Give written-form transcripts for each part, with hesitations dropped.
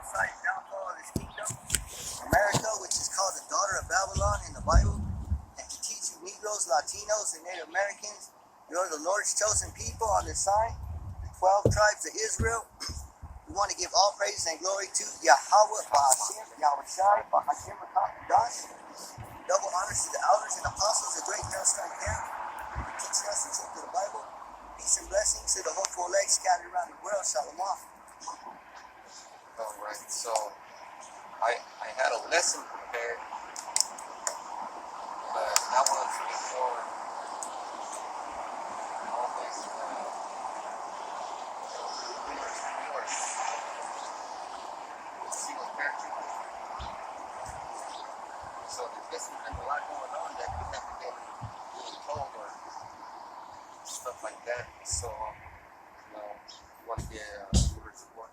prophesy the downfall of his kingdom. America, which is called the daughter of Babylon in the Bible, and to teach you Negroes, Latinos, and Native Americans, you're the Lord's chosen people on this sign, the 12 tribes of Israel. We want to give all praise and glory to Yahweh, Ba'ashem, Yahweh Shai, Ba'ashem, Dash. Double honors to the elders and apostles, the great millstone camp, for teaching us the truth of the Bible. Peace and blessings to the hopeful elect scattered around the world. Shalom. All right, so I had a lesson prepared, but that was before all this single character. So there's a lot going on that we haven't been really told or stuff like that. So you want to get viewer support.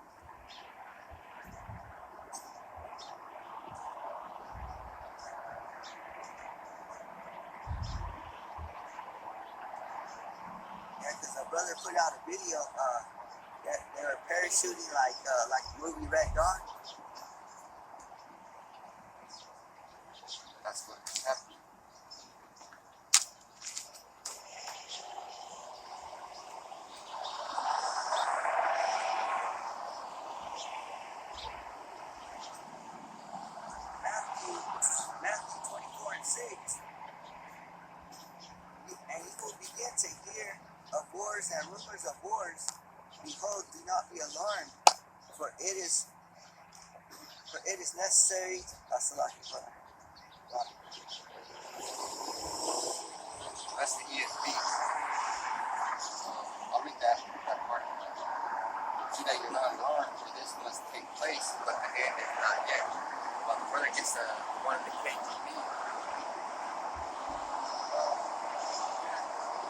Yeah, because a brother put out a video that they were parachuting like the movie Red Dawn. That's what happened. Matthew 24 and 6. And he will begin to hear of wars and rumors of wars. Behold, do not be alarmed, for it is necessary. That's the ESV. I'll read that part. See that you're not alarmed, for this must take place, but the end is not yet. Well, the brother gets one of the KTV.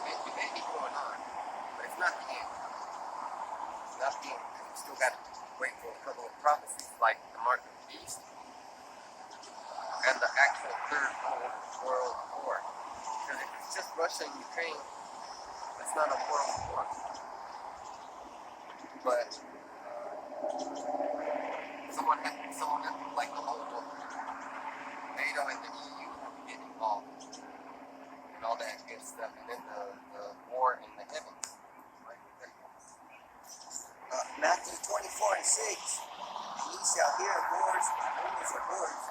It may be going on, but it's not the end. It's not the end. You still got to wait for a couple of prophecies like the mark of the beast and the actual third world war. Because if it's just Russia and Ukraine, that's not a world war. But someone like the whole world, NATO and the EU get involved and all that good stuff, and then the war in the heavens. Matthew 24 and 6. And ye shall hear of wars and rumors of wars.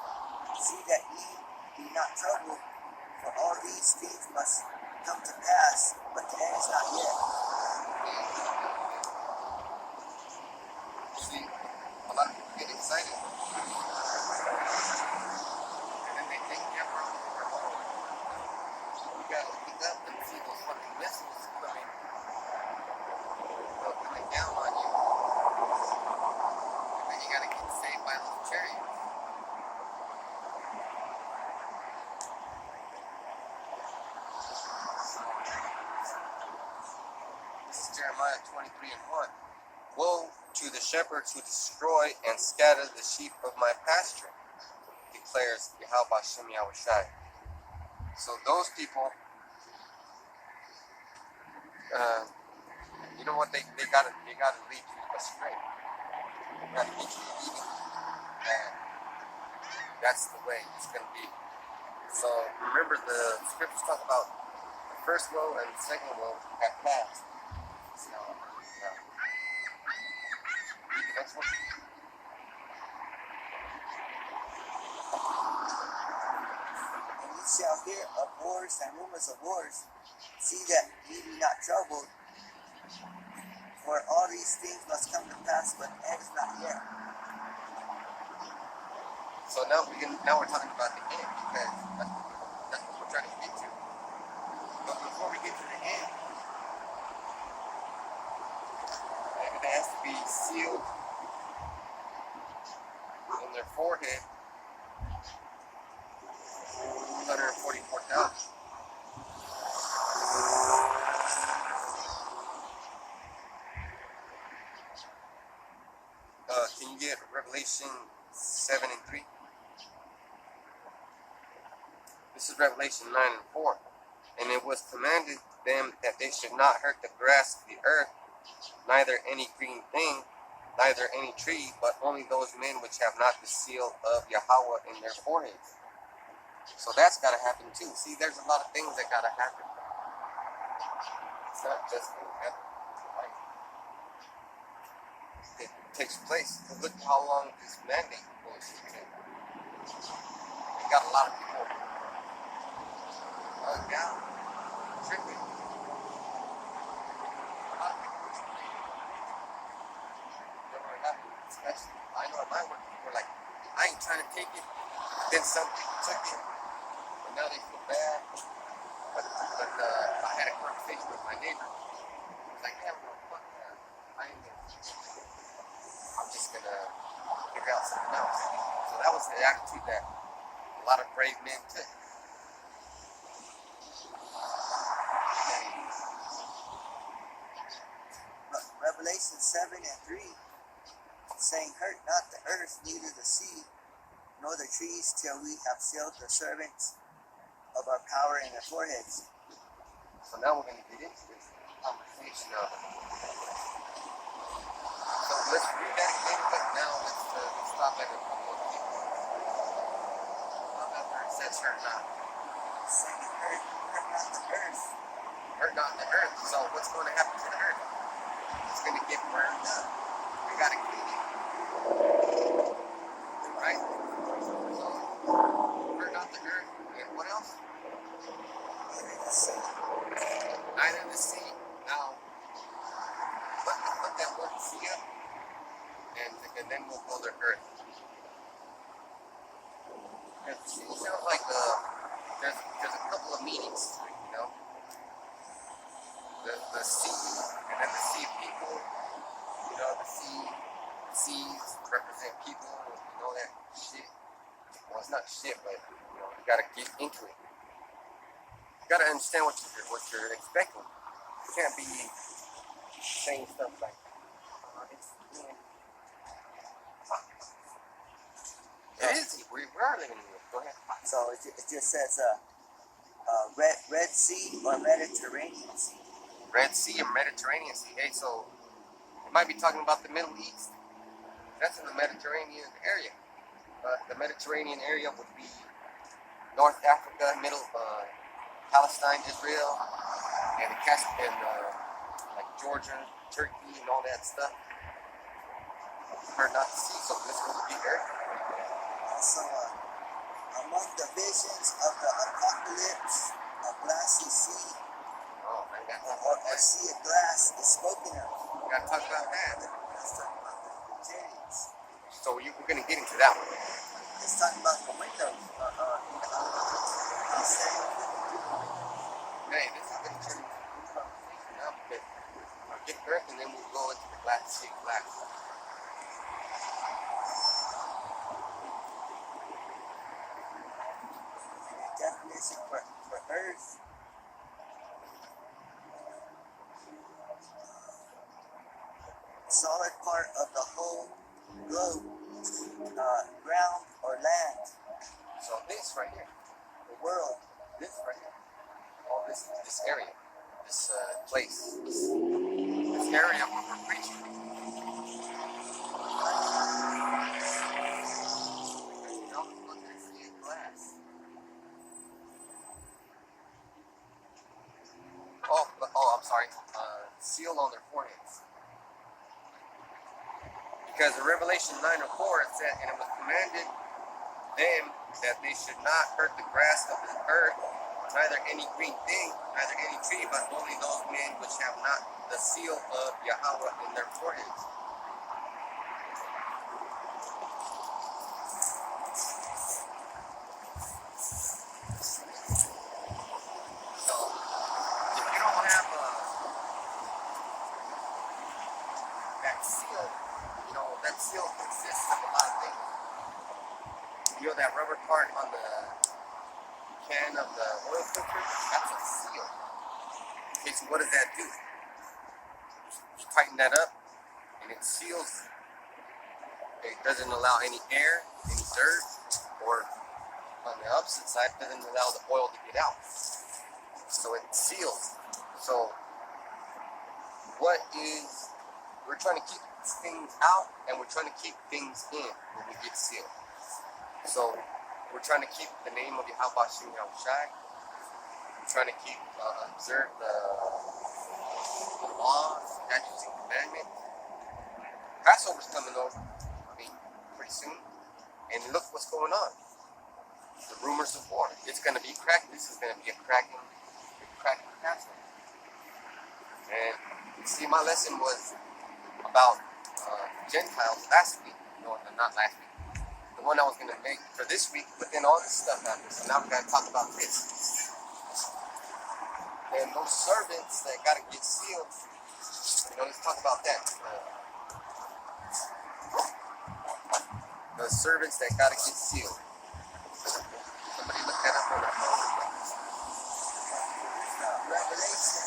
See that ye be not troubled, for all these things must come to pass, but the end is not yet. See, a lot of people get excited, and then they think they're wrong for home. You gotta look up and see those fucking missiles coming down on you, and then you gotta get saved by those chariots. This is Jeremiah 23 and 1. Woe to the shepherds who destroy and scatter the sheep of my pasture, declares Yahweh Shem Yahweh Shai. So those people, you know what, they gotta lead you astray. They gotta get you eating. And that's the way it's gonna be. So remember, the scriptures talk about the first woe and the second woe have passed. So read the next one. And ye shall hear of wars and rumors of wars. See that ye be not troubled, for all these things must come to pass, but the end is not yet. So now we're talking about the end, because that's what we're trying to get to. But before we get to the end, everything has to be sealed on their forehead. 144,000. Can you get Revelation 7 and 3? This is Revelation 9 and 4. And it was commanded them that they should not hurt the grass of the earth, neither any green thing, neither any tree, but only those men which have not the seal of Yahweh in their foreheads. So that's got to happen too. See, there's a lot of things that got to happen. It's not just going to happen. Right? It takes place. Look how long this mandate bullshit takes. We got a lot of people down, tripping. A lot of people tripping. Never happened. Especially, I know at my work, people are like, I ain't trying to take it. Then some people took it, and now they feel bad. But I had a conversation with my neighbor. He was like, yeah, well, fuck that. I'm just gonna figure out something else. So that was the attitude that a lot of brave men took. Revelation 7 and 3, saying, hurt not the earth, neither the sea, nor the trees, till we have sealed the servants of our power in their foreheads. So now we're going to get into this conversation of, so let's read that again, but now let's stop at a couple of people. It says hurt not. Saying, hurt not the earth. Hurt not the earth. So what's going to happen to the earth? It's going to get burned up. We got to clean it. Right? So, hurt not the earth. And what else? Neither the sea. Now, put that word sea up, and then we'll go to earth. It sounds like there's a couple of meanings, you know. The sea, and then the sea of people. You know, the seas represent people. You know that shit. Well, it's not shit, but you know, you gotta get into it. You gotta understand what you're expecting. You can't be saying stuff like, it is. We are living in it. Go ahead. So it just says Red Sea or Mediterranean Sea. Red Sea or Mediterranean Sea. Hey, so it might be talking about the Middle East. That's in the Mediterranean area. The Mediterranean area would be North Africa, Palestine, Israel, and the Caspian, like Georgia, Turkey, and all that stuff. Hard not to see, so this will be earth. Also, among the visions of the apocalypse, a glassy sea, Oh man, or sea of glass is spoken of. We gotta talk about that. Let's talk about the interiors. So we're gonna get into that one. Let's talk about the windows. I'll say, Hey, this is gonna turn into a good conversation now because we'll get earth and then we'll go into the glass sea glass. definition for earth. Solid part of the whole globe, ground or land, So this right here, the world. this right here, all this area, this place, this area where we're preaching. You know, look at this glass. I'm sorry. Seal on their foreheads. Because in Revelation 9:4 it said, and it was commanded them that they should not hurt the grass of the earth, neither any green thing, neither any tree, but only those men which have not the seal of Yahweh in their foreheads. So, if you don't have that seal, you know, that seal consists of a lot of things. You know that rubber part on the can of the oil filter? That's a seal. Okay, so what does that do? You tighten that up, and it seals. It doesn't allow any air, any dirt, or on the opposite side, it doesn't allow the oil to get out. So it seals. So what is, we're trying to keep keeps things out, and we're trying to keep things in when we get sealed. So we're trying to keep the name of Yahweh Shem Yahushai. We're trying to keep observe the laws, statutes, and commandments. Passover's coming over. I mean, pretty soon. And look what's going on. The rumors of war. It's going to be cracking. This is going to be a cracking Passover. And see, my lesson was about Gentiles last week. No, not last week. The one I was going to make for this week, but then all this stuff happened. So now we got to talk about this. And those servants that got to get sealed, let's talk about that. The servants that got to get sealed. Somebody look that up on their phone. Revelation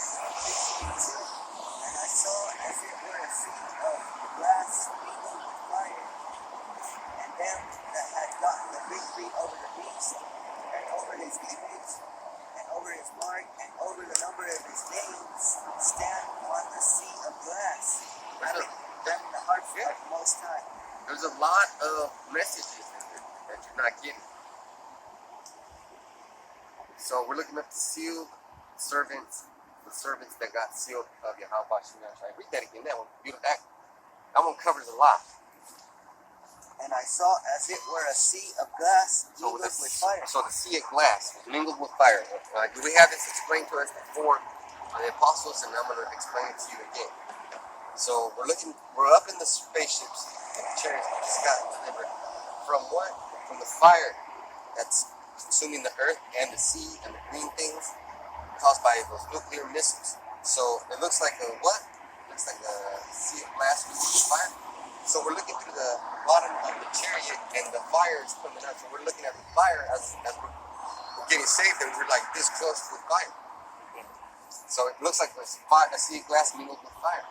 15:2, and I saw as it were a sea of glass mingled with fire, and them that had gotten the victory over the beast, and over his image, and over his mark, and over the number of his names, stand on the sea of glass, having the heart of the Most High. There's a lot of messages in there that you're not getting. So we're looking at the sealed servants, the servants that got sealed of Yahweh Shem Yahushai. Read that again. That one covers a lot. And I saw as it were a sea of glass mingled with fire. So the sea of glass was mingled with fire. We have this explained to us before the apostles, and I'm going to explain it to you again. So we're up in the spaceships and the chariots we just got delivered from what? From the fire that's consuming the earth and the sea and the green things caused by those nuclear missiles. So it looks like a what? It looks like a sea of glass mingled with fire. So we're looking through the bottom of the chariot, and the fire is coming out. So we're looking at the fire as we're getting saved, and we're like this close to the fire. So it looks like a sea of glass mingled with fire.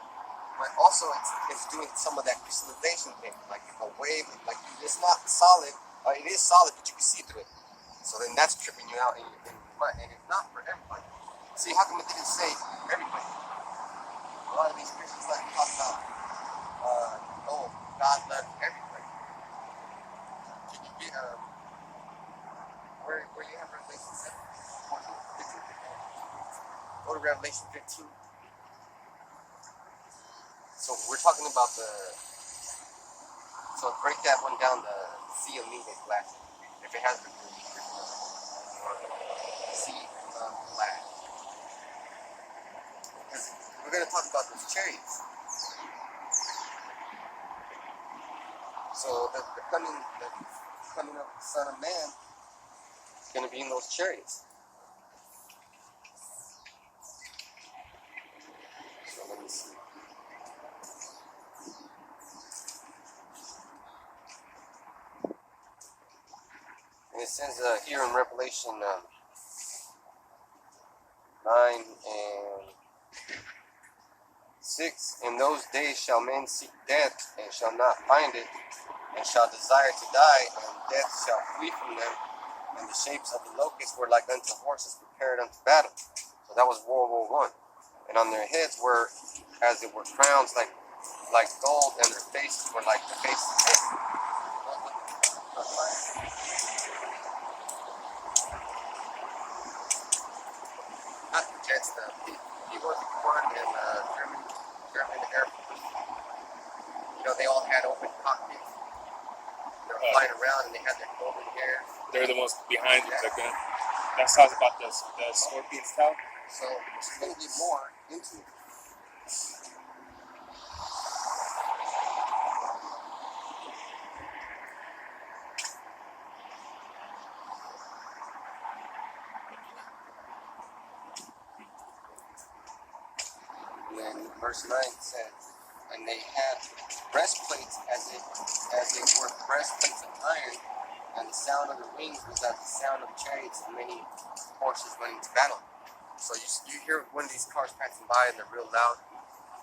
But also it's doing some of that crystallization thing, like a wave, like it's not solid. It is solid, but you can see through it. So then that's tripping you out in your mind, and it's not for everybody. See, how come it didn't say everybody? A lot of these Christians like to talk about, God loves everybody. Can you get, where you have Revelation 7, 14, 15? Go to Revelation 15. So we're talking about so break that one down, the sea of mingled glass. If it has the sea of glass. Because we're going to talk about those chariots. So the coming of the Son of Man is going to be in those chariots. So let me see. And it says here in Revelation 9 and 6, in those days shall men seek death, and shall not find it, and shall desire to die, and death shall flee from them, and the shapes of the locusts were like unto horses prepared unto battle. So that was World War I. And on their heads were, as it were, crowns like gold, and their faces were like the faces of men. Not the jets, the P-1 and German Air Force. They all had open cockpits. They were flying around, and they had their golden hair. They're the ones behind it. Like that sounds about the Scorpion's Tower. So she's going to get more into it. And then verse 9 says, and they had breastplates as it were breastplates of iron, and the sound of the wings was as the sound of chariots and many horses running to battle. So you hear one of these cars passing by and they're real loud.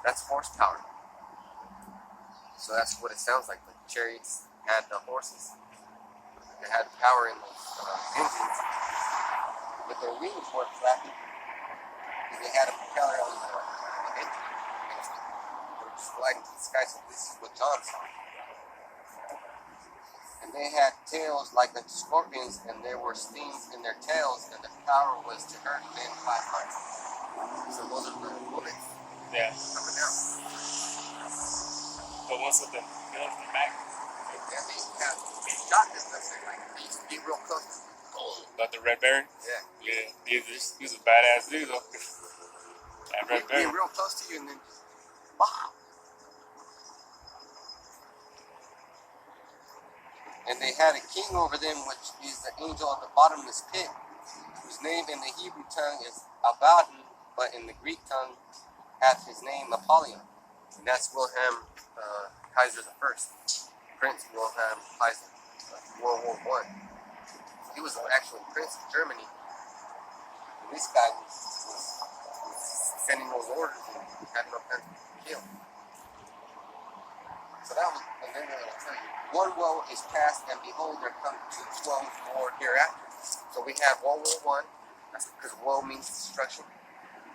That's horsepower. So that's what it sounds like. The chariots had the horses. They had power in those engines. But their wings weren't flapping. They had a propeller on the engine. flying to the sky. So this is what John saw. And they had tails like the scorpions, and there were stings in their tails, and the power was to hurt men 500. So those are the bullets Yeah. coming out. The ones with the nails in the back. And they shot this thing, like they used to get real close. Got the Red Baron. Yeah. Yeah. He's a badass dude though. That Red They Baron. get real close to you, and then wow. And they had a king over them, which is the angel of the bottomless pit, whose name in the Hebrew tongue is Abaddon, but in the Greek tongue hath his name Apollyon. And that's Wilhelm Kaiser the First, Prince Wilhelm Kaiser, World War I. He was actually Prince of Germany. And this guy was sending those orders and had no plans to kill. So that was, and then they're going to tell you, one woe is past, and behold, there come two woes more hereafter. So we have World War I, that's because woe means destruction.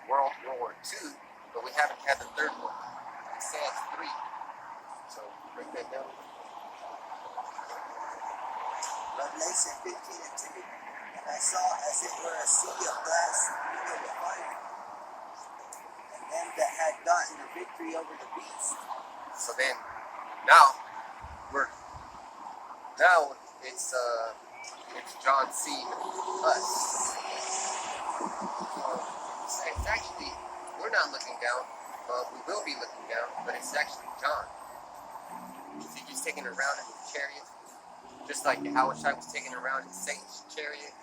World War II, but we haven't had the third one. It says 3. So break that down. Revelation 15 and 2. And I saw as it were a sea of glass mingled with fire, and them that had gotten the victory over the beast. So then, now it's John seeing us. So it's actually, we're not looking down, we will be looking down, but it's actually John. See, he's taken around in his chariot, just like Yahushua was taken around in Satan's chariot.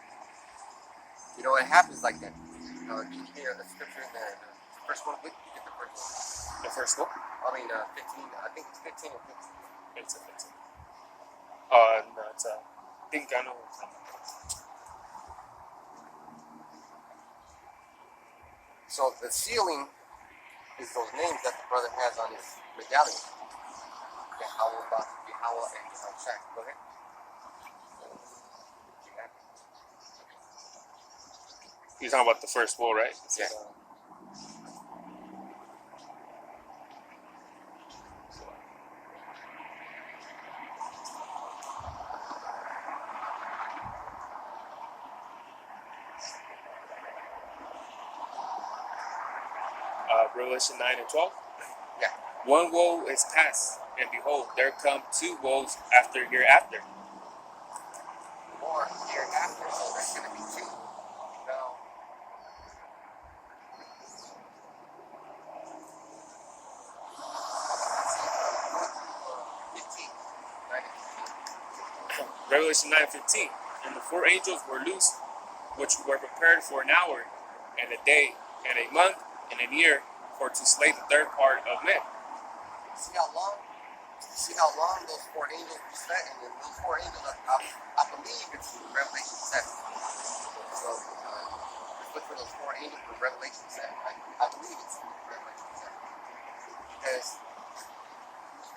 You know, it happens like that. You hear the scripture in the first one, you get the first one. The first one? I mean, 15, I think it's 15 or 15. It's a 15. No, it's a pink. I know. So the sealing is those names that the brother has on his medallion. Yahweh, Yahweh, and Yahushua. Go ahead. You're talking about the first woe, right? Yeah. Revelation 9 and 12. Yeah. One woe is past, and behold, there come two woes after hereafter. Or hereafter, so there's going to be 2. Now, Revelation 9:15. And the 4 angels were loosed, which were prepared for an hour, and a day, and a month, and a year, for to slay the third part of men. see how long those 4 angels were set, and then those 4 angels, I believe it's in Revelation 7. So, let's look for those 4 angels for Revelation 7. I believe it's in Revelation 7. Because,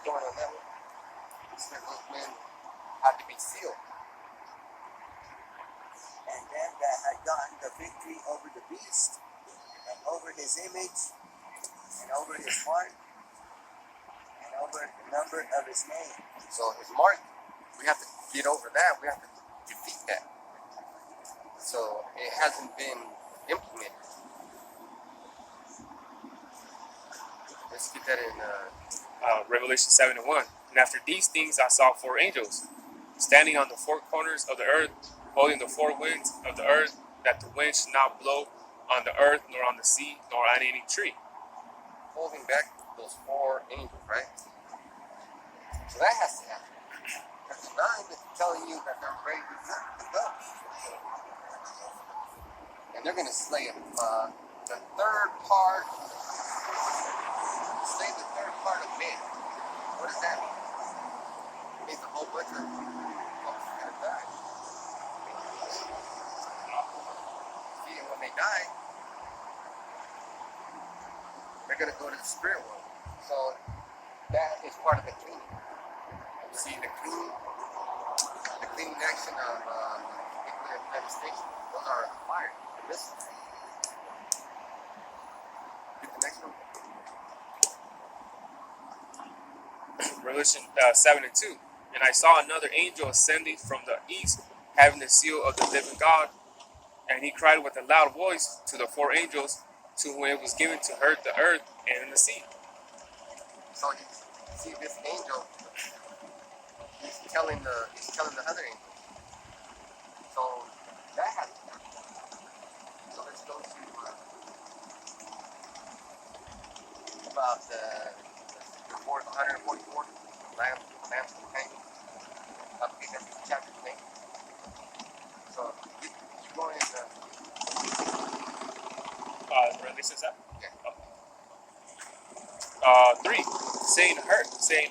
going on that one, those men had to be sealed. And them that had gotten the victory over the beast, and over his image, and over his mark, and over the number of his name. So his mark, we have to get over that. We have to defeat that. So it hasn't been implemented. Let's get that in. Revelation 7 and 1. And after these things I saw 4 angels, standing on the 4 corners of the earth, holding the 4 winds of the earth, that the wind should not blow on the earth, nor on the sea, nor on any tree. Holding back those 4 angels, right? So that has to happen. Because the 9 is telling you that they're ready to go. And they're going to slay the third part. Slay the third part of men. What does that mean? It means a whole bunch of folks are going to die. See, and when they die, they're going to go to the spirit world. So that is part of the cleaning. See, the cleaning action of nuclear devastation, those are fire, the missiles. Get the next one. Revelation 7 and 2. And I saw another angel ascending from the east, having the seal of the living God. And he cried with a loud voice to the four angels, to whom it was given to hurt the earth and the sea. So you see this angel, he's telling the other angel. So that has to happen. So let's go to about the 144 lamb's companion. Okay, that's the chapter name. So keep going in the Revelation 7? yeah. 3. Saying,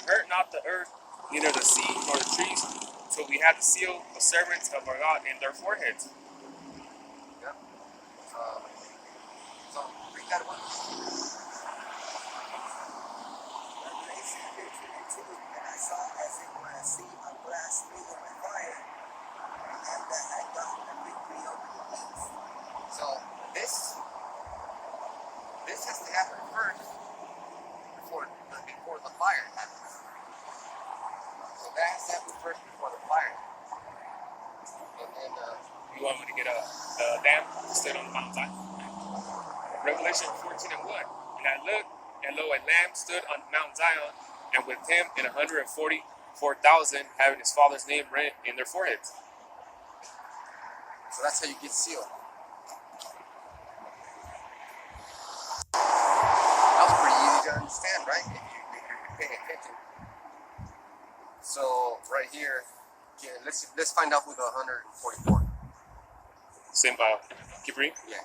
hurt not the earth, neither the sea, nor the trees, till we have the seal of servants of our God in their foreheads. Yep. So read that one. Revelation 15 and 2. And I saw as it were a sea of glass mingled with fire, and them that had gotten the victory over the beast. So this has to happen first before the fire happens. So that has to happen first before the fire. And then You want me to get the dam stood on the mountain? Revelation 14 and 1. And I looked, and lo, a lamb stood on Mount Zion, and with him 144,000, having his father's name written in their foreheads. so that's how you get sealed. That was pretty easy to understand, right? If you're paying attention. So right here, yeah, let's find out who the 144. Same, keep reading. Yeah.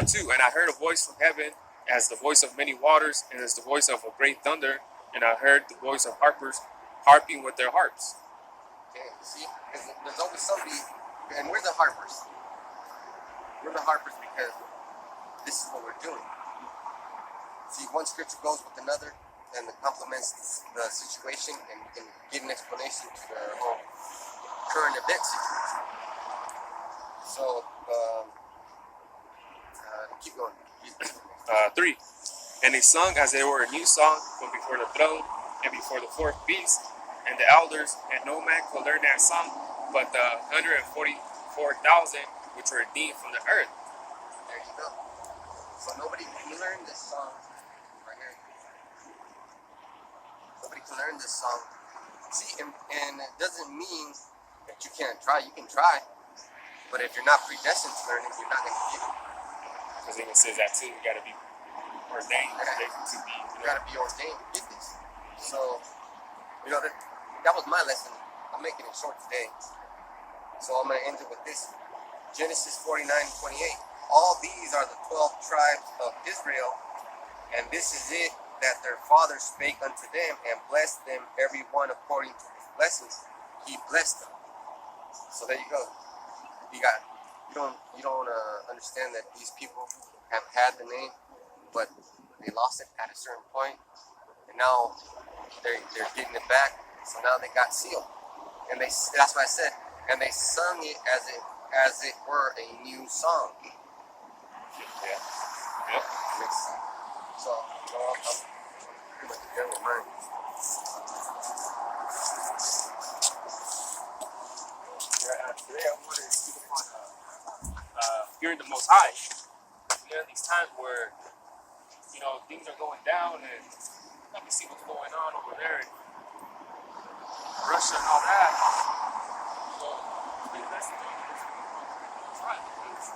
2. And I heard a voice from heaven, as the voice of many waters, and as the voice of a great thunder. And I heard the voice of harpers harping with their harps. Okay, see, there's always somebody, and we're the harpers. We're the harpers because this is what we're doing. See, one scripture goes with another, and it complements the situation, and we can give an explanation to the whole current event situation. So, keep going. 3. And they sung as they were a new song from before the throne and before the fourth beast and the elders, and no man could learn that song but the 144,000 which were redeemed from the earth. There you go. So nobody can learn this song right here. Nobody can learn this song. See, and it doesn't mean that you can't try. You can try, but if you're not predestined to learn it, you're not going to get it. Because even says that too, you got to be ordained to be. You got to be ordained to get this. So, that was my lesson. I'm making it short today. So I'm going to end it with this. Genesis 49:28. All these are the 12 tribes of Israel, and this is it that their father spake unto them, and blessed them every one according to his blessings. He blessed them. So there you go. You don't understand that these people have had the name, but they lost it at a certain point, and now they're getting it back. So now they got sealed, and that's what I said. And they sung it as it were a new song. Yeah. Yep. So I'm pretty much done with mine. Today I wanted to speak upon fearing the Most High. These times where things are going down, and you can see what's going on over there in Russia and all that. So it's been best to know this is the Most High, because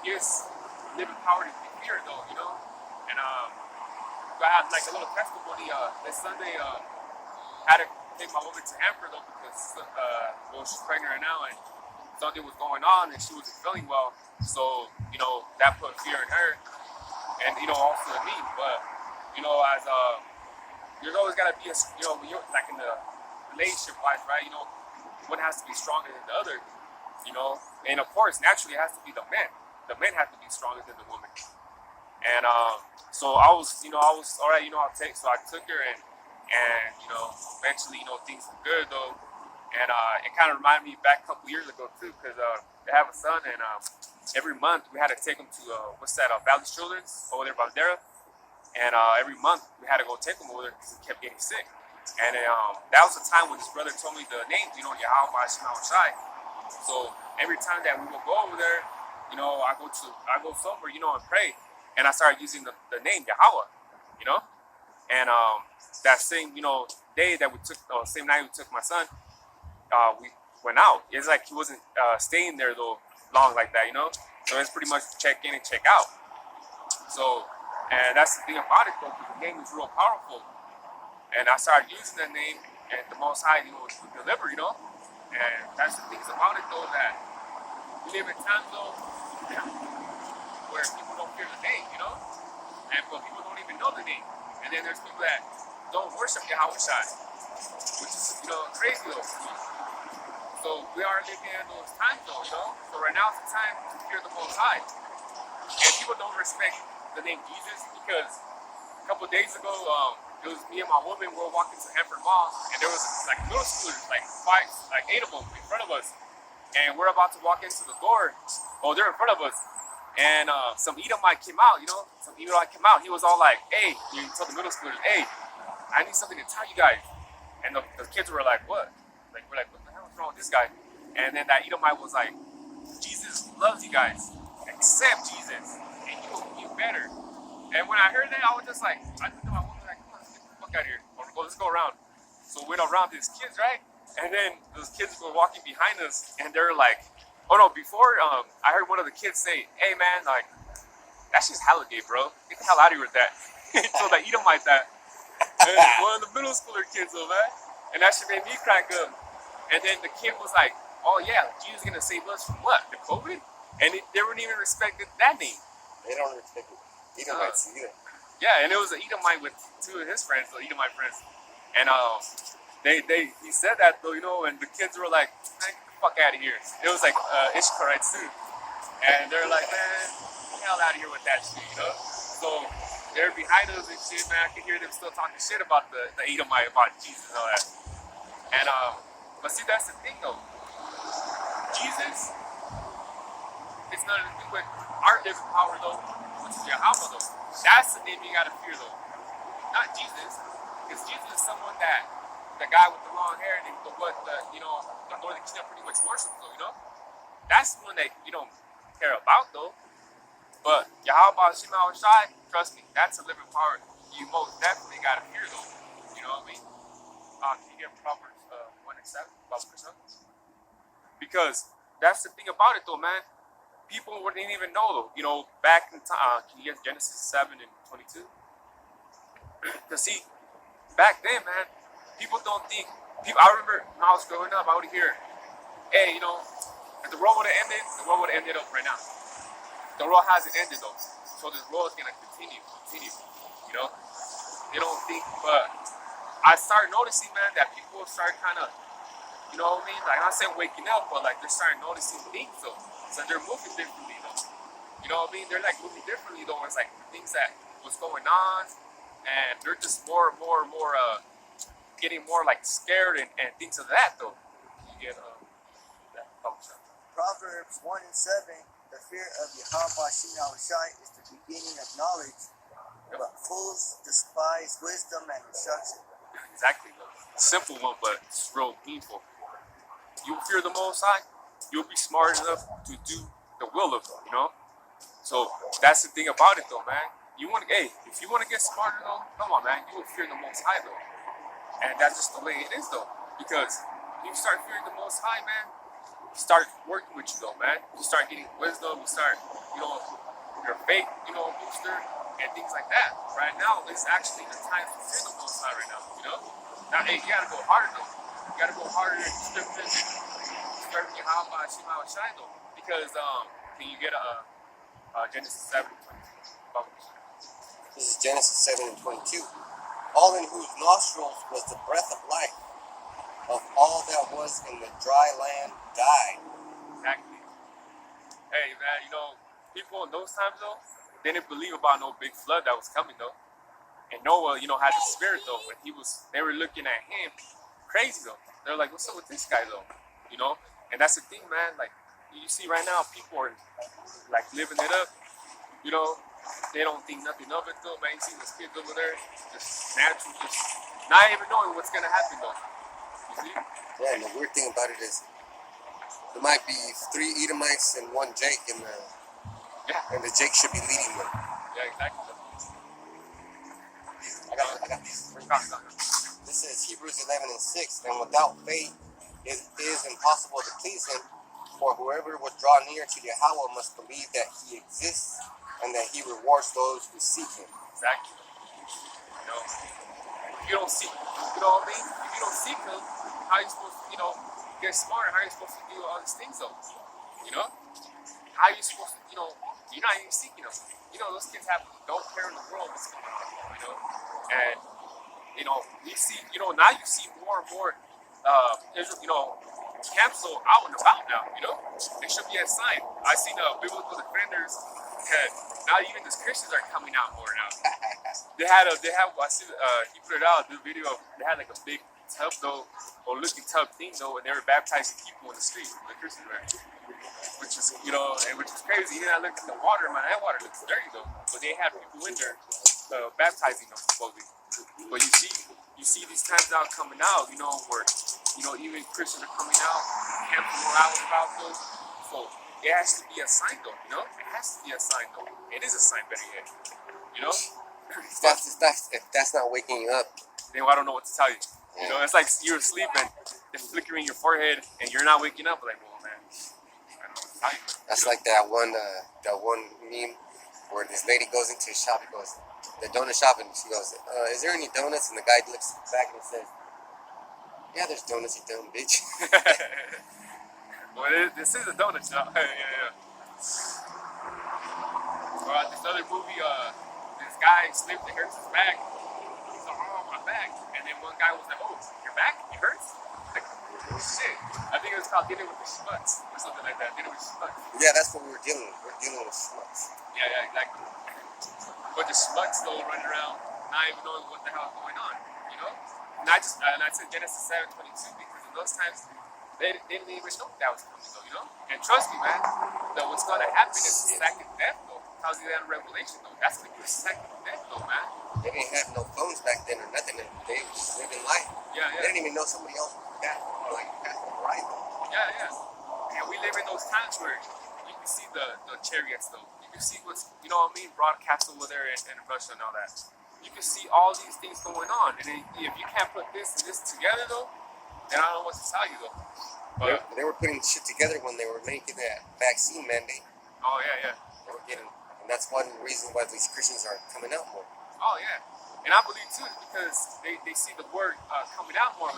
He is living power to be feared, though. And I had like a little testimony. This Sunday, had to take my woman to Hamper though, because she's pregnant right now, and something was going on, and she wasn't feeling well. So that put fear in her, and also in me. But as there's always got to be when you're like in the relationship wise, right? One has to be stronger than the other. And of course, naturally, it has to be the men. The men have to be stronger than the woman. And so I was all right. I'll take. So I took her, and eventually, things were good though. And it kind of reminded me back a couple years ago too, because they have a son, and every month we had to take him to Valley Children's over there in Bandera. And every month we had to go take him over there because he kept getting sick. And that was the time when his brother told me the name, Yahweh Shema Shai. So every time that we would go over there, I go somewhere, and pray, and I started using the name Yahweh, and that same day that we took, same night we took my son, we went out. It's like he wasn't staying there though long like that, So it's pretty much check in and check out. So, and that's the thing about it though, because the name is real powerful. And I started using that name, and the Most High, would deliver, And that's the things about it though, that we live in times though where people don't fear the name, and but people don't even know the name. And then there's people that don't worship Yahweh Shai, which is crazy though. So we are living in those times though, So right now it's the time to fear the Most High, and people don't respect the name Jesus because a couple of days ago, it was me and my woman. We were walking to Hanford Mall, and there was like middle schoolers, like 8 of them in front of us. And we're about to walk into the door. Oh, they're in front of us. And some Edomite came out, Some Edomite came out. He was all like, hey, he told the middle schoolers, hey, I need something to tell you guys. And the kids were like, what? Like, we're like, what the hell is wrong with this guy? And then that Edomite was like, Jesus loves you guys. Accept Jesus, and he will be better. And when I heard that, I was just like, I looked at my woman like, come on, let's get the fuck out of here. Let's go around. So we went around these kids, right? And then those kids were walking behind us, and they're like, oh no, before, I heard one of the kids say, hey man, like, that's just hella gay, bro. Get the hell out of here with that. He told that Edomite that. And one of the middle schooler kids, though, man. And that shit made me crack up. And then the kid was like, oh yeah, Jesus is gonna save us from what? The COVID? And they wouldn't even respect that name. They don't respect it. Edomites either. Yeah, and it was an Edomite with two of his friends, the Edomite friends. And he said that though, and the kids were like, man, get the fuck out of here. It was like Ishkarites too. And they're like, man, get the hell out of here with that shit, So they're behind us and shit, man. I can hear them still talking shit about the Edomite, about Jesus and all that. And but see, that's the thing though. Jesus, it's nothing to do with our living power though, which is Yahweh though. That's the name you gotta fear though. Not Jesus. Because Jesus is someone that the guy with the long hair and the Northern Kingdom pretty much worships though, That's the one that you don't care about though. But Yahweh Shema Shai, trust me, that's a living power you most definitely gotta fear though. You know what I mean? Can you get Proverbs 1:7 about Krishna? Because that's the thing about it though, man. People wouldn't even know though. Back in time, can you get Genesis 7:22? Because see, back then, man, people don't think. I remember when I was growing up, I would hear, hey, if the world would have ended, the world would have ended up right now. The world hasn't ended though, so this world is gonna continue. They don't think, but I started noticing, man, that people start kind of, you know what I mean? Like, I'm not saying waking up, but like they're starting noticing things though. So they're moving differently though. You know what I mean? They're like moving differently though. It's like things that was going on, and they're just more getting more like scared and things of that though. You get that function. Proverbs 1:7, the fear of Yahweh Shema Shai is the beginning of knowledge, but fools despise wisdom and instruction. Exactly. Simple one, but it's real meaningful. You fear the Most High, you'll be smart enough to do the will of Him, So that's the thing about it though, man. If you want to get smarter though, come on, man. You will fear the Most High though. And that's just the way it is though. Because if you start fearing the Most High, man, start working with you though, man. You start getting wisdom, you start, your faith, booster, and things like that. Right now, it's actually the time to fear the Most High right now, Now, hey, you gotta go harder though. You gotta go harder in scriptures and start Yahweh Shema Shai though. Because, can you get Genesis 7:22? This is Genesis 7:22. All in whose nostrils was the breath of life, of all that was in the dry land died. Exactly. Hey, man, people in those times, though, they didn't believe about no big flood that was coming, though. And Noah, had the spirit, though, when they were looking at him crazy, though. They're like, what's up with this guy, though? And that's the thing, man. Like, you see right now, people are, like, living it up, they don't think nothing of it though, man. You see those kids over there, just natural, just not even knowing what's gonna happen though. You see? Yeah, and the weird thing about it is there might be 3 Edomites and 1 Jake, and the Jake should be leading them. Yeah, exactly. I got this. This says Hebrews 11:6, and without faith it is impossible to please him, for whoever would draw near to Yahweh must believe that he exists and that he rewards those who seek him. Exactly. You know, if you don't seek, you know what I mean? If you don't seek him, how are you supposed to, get smarter? How are you supposed to do all these things though? You know? How are you supposed to, you're not even seeking them. Those kids have no care in the world, and, you see, now you see more and more, camps so out and about now, They should be a sign. I seen biblical defenders, and now even these Christians are coming out more now. I see, he put it out, the video, they had like a big tub though, or looking tub thing though, and they were baptizing people in the street, the Christians were. Which is, which is crazy. I looked at the water, man, that water looks dirty though. But they had people in there baptizing them supposedly. But you see these times now coming out, where, even Christians are coming out, camps are more out and about though. So it has to be a sign though, It has to be a sign though. It is a sign, better yet, If that's not waking you up, then I don't know what to tell you. It's like you're asleep and it's flickering your forehead and you're not waking up. Like, well, man, I don't know what to tell you. That's like that one meme where this lady goes into a shop. He goes, the donut shop, and she goes, "Is there any donuts?" And the guy looks back and says, "Yeah, there's donuts, you dumb bitch." Well, this is a donut shop. yeah. This other movie, this guy slipped and hurts his back. He's like, "Oh, my back," and then one guy was like, "Oh, your back? It hurts?" Like, oh, shit. I think it was called Dealing with the Schmutz or something like that. Dealing with Schmutz. Yeah, that's what we were dealing with. We're dealing with schmucks. Yeah, exactly. But the schmucks though running around, not even knowing what the hell is going on, And I said Genesis 7:22 because in those times they didn't even know that was coming though, And trust me, man, that what's gonna happen is the second death though. Tells you that in Revelation though. That's gonna be the second death though, man. They didn't have no phones back then or nothing. They were just living life. Yeah. They didn't even know somebody else passed the right. Yeah. And we live in those times where you can see the chariots though. You can see what's, broadcast over there in Russia and all that. You can see all these things going on. And if you can't put this and this together though, then I don't know what to tell you though. But they were putting shit together when they were making that vaccine mandate. Oh yeah. They were getting, and that's one reason why these Christians are coming out more. Oh yeah. And I believe too because they see the word coming out more.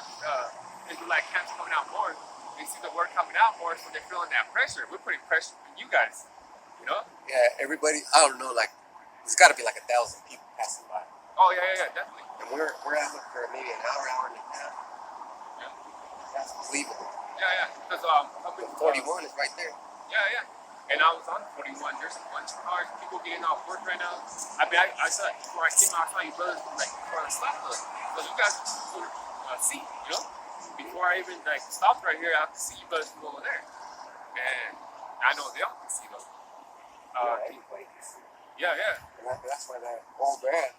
Israelite camps coming out more. They see the word coming out more, so they're feeling that pressure. We're putting pressure on you guys, Yeah, everybody. I don't know. Like, there's got to be like 1,000 people passing by. Oh yeah, definitely. And we're out here for maybe an hour and a half. Yeah. That's believable. Yeah. Because 41 is right there. Yeah. And I was on 41. There's a bunch of cars, people getting off work right now. I mean, I saw before I came out, I saw you brothers like before I stopped. So you guys could see, Before I even stopped right here, I could see you brothers over there, and I know they all can see them. Yeah. And that's why that old man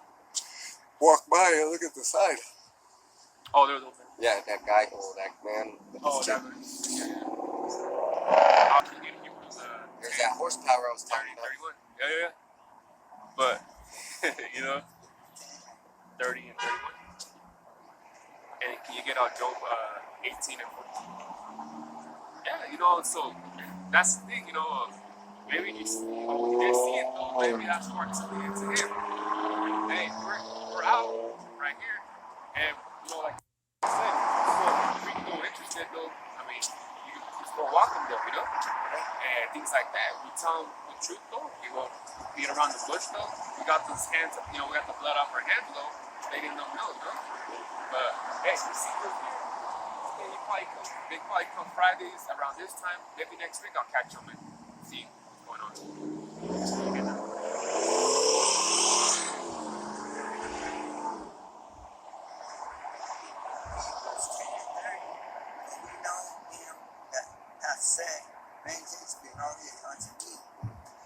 walked by and look at the side. Oh, there's old man. Yeah, that guy, that man. Oh, that man. Yeah. There's that horsepower I was talking 30, about. 31. Yeah. But 30 and 31. And can you get out Job 18 and 14? Yeah, so that's the thing, maybe you didn't see it though, maybe that's sparked something into him. Hey, we're out right here, and like I said, if we go interested though, I mean, you can just go walk them though, and things like that. We tell them the truth though, we won't beat around the bush though. We got those hands, we got the blood off our hands though. They didn't know, But hey, you see this here? They probably come Fridays around this time. Maybe next week I'll catch them and see what's going on. That hath said, vengeance belongeth unto me.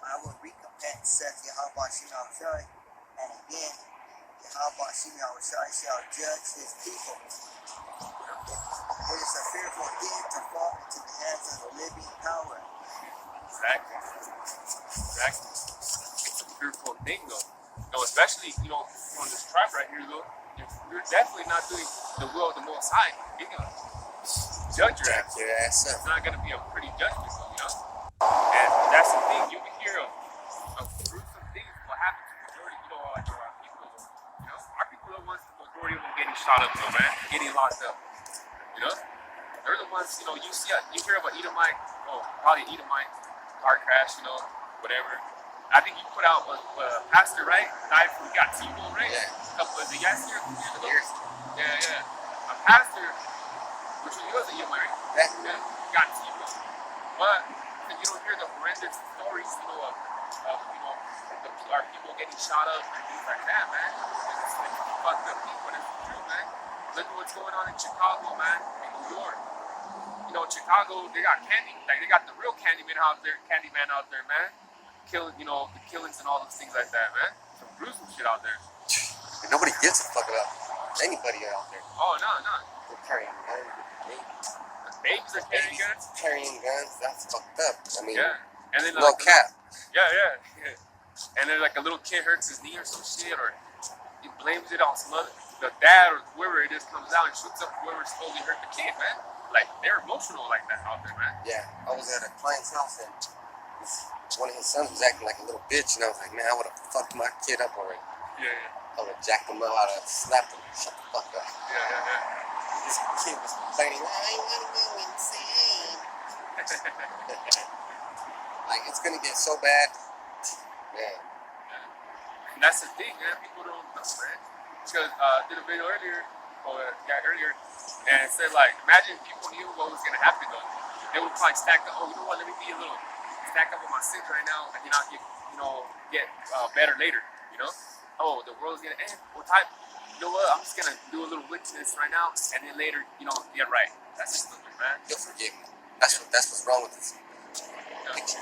I I will recompense, saith Yahweh Shimon Shai. And again, Yahweh Shimon Shai shall judge his people. It is a fearful thing to fall into the hands of the living power. Exactly. It's a fearful thing, though. Especially, on this tribe right here, though, you're definitely not doing the will of the Most High. He's gonna judge your ass. It's not gonna be a pretty judgment, And that's the thing. You can hear of gruesome things what happens to the majority, like our people. Our people are the ones, the majority of them getting shot up, though, man, getting locked up. They're the ones, you see, you hear of an Edomite, probably Edomite, car crash, whatever. I think you put out a pastor, right? Died from, got T-bone, right? Yeah. A couple of years ago. Years. Yeah. A pastor, which he was an Edomite, right? Yeah. Got T-bone. But you don't hear the horrendous stories, of our people getting shot up and things like that, man. It's fucked up people, and it's true, man. Look at what's going on in Chicago, man, in New York. Chicago, they got they got the real Candyman out there, man. Killing, the killings and all those things like that, man. Some gruesome shit out there. And nobody gives a fuck about anybody out there. Oh, no. They're carrying guns. Babies are carrying guns. Carrying guns, that's fucked up. I mean, yeah. And then, no cap. Yeah. And then, like, a little kid hurts his knee or some shit, or he blames it on some other, the dad or whoever it is comes out and shoots up whoever supposedly hurt the kid, man. Like, they're emotional like that out there, man. Yeah, I was at a client's house and one of his sons was acting like a little bitch, and I was like, man, I would have fucked my kid up already. Yeah. I would have jacked him up, I would have slapped him, shut the fuck up. Yeah. This kid was complaining, I want to go insane. Like, it's gonna get so bad. Man. And that's the thing, man. People don't know, man. Because I did a video earlier, and it said, like, imagine people knew what was going to happen, though. They would probably stack up, you know what, let me be a little, stack up on my sins right now, and then I'll get better later, Oh, the world's going to end. What type? You know what, I'm just going to do a little witness right now, and then later, get right. That's just stupid, man. You'll forgive me. That's what's wrong with this picture.